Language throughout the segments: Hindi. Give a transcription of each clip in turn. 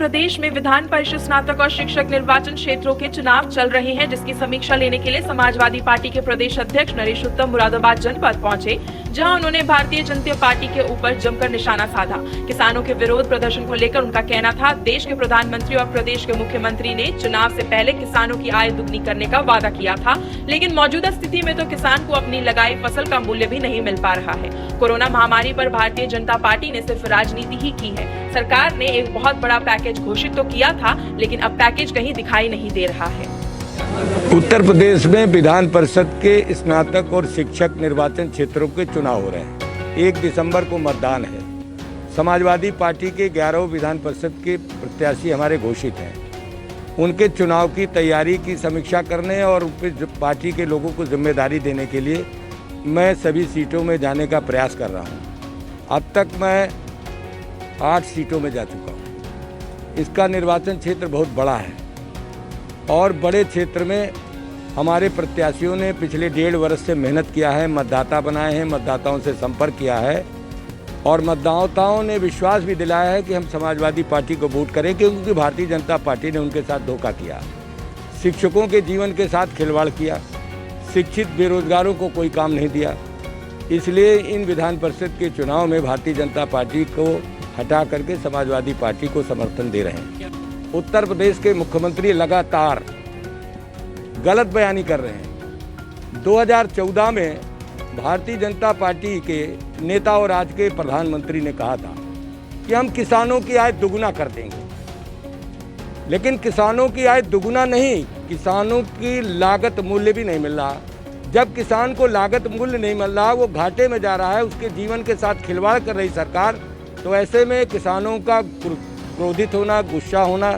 प्रदेश में विधान परिषद स्नातक और शिक्षक निर्वाचन क्षेत्रों के चुनाव चल रहे हैं, जिसकी समीक्षा लेने के लिए समाजवादी पार्टी के प्रदेश अध्यक्ष नरेश उत्तम मुरादाबाद जनपद पहुंचे, जहां उन्होंने भारतीय जनता पार्टी के ऊपर जमकर निशाना साधा। किसानों के विरोध प्रदर्शन को लेकर उनका कहना था, देश के प्रधानमंत्री और प्रदेश के मुख्यमंत्री ने चुनाव से पहले किसानों की आय दुगनी करने का वादा किया था, लेकिन मौजूदा स्थिति में तो किसान को अपनी लगाई फसल का मूल्य भी नहीं मिल पा रहा है। कोरोना महामारी पर भारतीय जनता पार्टी ने सिर्फ राजनीति ही की है। सरकार ने एक बहुत बड़ा पैकेज घोषित तो किया था, लेकिन अब पैकेज कहीं दिखाई नहीं दे रहा है। उत्तर प्रदेश में विधान परिषद के स्नातक और शिक्षक निर्वाचन क्षेत्रों के चुनाव हो रहे हैं। 1 दिसंबर को मतदान है। समाजवादी पार्टी के 11 विधान परिषद के प्रत्याशी हमारे घोषित हैं। उनके चुनाव की तैयारी की समीक्षा करने और पार्टी के लोगों को जिम्मेदारी देने के लिए मैं सभी सीटों में जाने का प्रयास कर रहा हूँ। अब तक मैं 8 सीटों में जा चुका हूँ। इसका निर्वाचन क्षेत्र बहुत बड़ा है और बड़े क्षेत्र में हमारे प्रत्याशियों ने पिछले 1.5 वर्ष से मेहनत किया है, मतदाता बनाए हैं, मतदाताओं से संपर्क किया है और मतदाताओं ने विश्वास भी दिलाया है कि हम समाजवादी पार्टी को वोट करें, क्योंकि भारतीय जनता पार्टी ने उनके साथ धोखा किया, शिक्षकों के जीवन के साथ खिलवाड़ किया, शिक्षित बेरोजगारों को कोई काम नहीं दिया। इसलिए इन विधान परिषद के चुनाव में भारतीय जनता पार्टी को हटा करके समाजवादी पार्टी को समर्थन दे रहे हैं। उत्तर प्रदेश के मुख्यमंत्री लगातार गलत बयानी कर रहे हैं। 2014 में भारतीय जनता पार्टी के नेता और आज के प्रधानमंत्री ने कहा था कि हम किसानों की आय दुगुना कर देंगे, लेकिन किसानों की आय दुगुना नहीं, किसानों की लागत मूल्य भी नहीं मिल रहा। जब किसान को लागत मूल्य नहीं मिल रहा, वो घाटे में जा रहा है, उसके जीवन के साथ खिलवाड़ कर रही सरकार, तो ऐसे में किसानों का क्रोधित होना, गुस्सा होना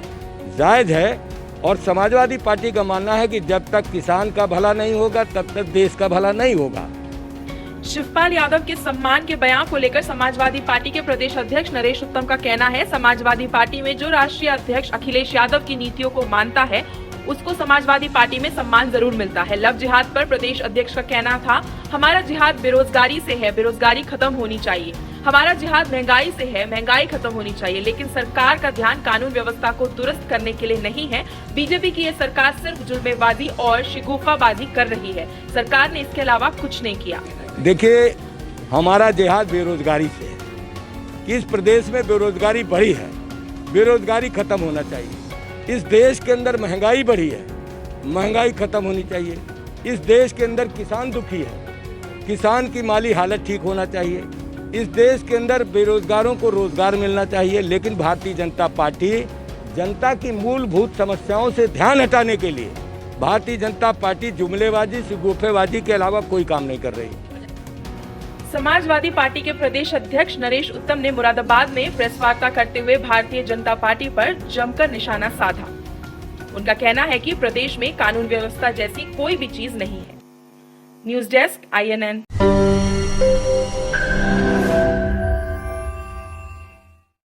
जायज़ है। और समाजवादी पार्टी का मानना है कि जब तक किसान का भला नहीं होगा तब तक देश का भला नहीं होगा। शिवपाल यादव के सम्मान के बयान को लेकर समाजवादी पार्टी के प्रदेश अध्यक्ष नरेश उत्तम का कहना है, समाजवादी पार्टी में जो राष्ट्रीय अध्यक्ष अखिलेश यादव की नीतियों को मानता है, उसको समाजवादी पार्टी में सम्मान जरूर मिलता है। लव जिहाद पर प्रदेश अध्यक्ष का कहना था, हमारा जिहाद बेरोजगारी से है, बेरोजगारी खत्म होनी चाहिए। हमारा जिहाद महंगाई से है, महंगाई खत्म होनी चाहिए। लेकिन सरकार का ध्यान कानून व्यवस्था को दुरुस्त करने के लिए नहीं है। बीजेपी की ये सरकार सिर्फ जुल्मेबाजी और शिगुफाबाजी कर रही है। सरकार ने इसके अलावा कुछ नहीं किया। देखिए, हमारा जिहाद बेरोजगारी से है। इस प्रदेश में बेरोजगारी बढ़ी है, बेरोजगारी खत्म होना चाहिए। इस देश के अंदर महंगाई बढ़ी है, महंगाई खत्म होनी चाहिए। इस देश के अंदर किसान दुखी है, किसान की माली हालत ठीक होना चाहिए। इस देश के अंदर बेरोजगारों को रोजगार मिलना चाहिए। लेकिन भारतीय जनता पार्टी जनता की मूलभूत समस्याओं से ध्यान हटाने के लिए भारतीय जनता पार्टी जुमलेबाजी, शिगुफेबाजी के अलावा कोई काम नहीं कर रही। समाजवादी पार्टी के प्रदेश अध्यक्ष नरेश उत्तम ने मुरादाबाद में प्रेस वार्ता करते हुए भारतीय जनता पार्टी पर जमकर निशाना साधा। उनका कहना है कि प्रदेश में कानून व्यवस्था जैसी कोई भी चीज नहीं है। News desk, INN।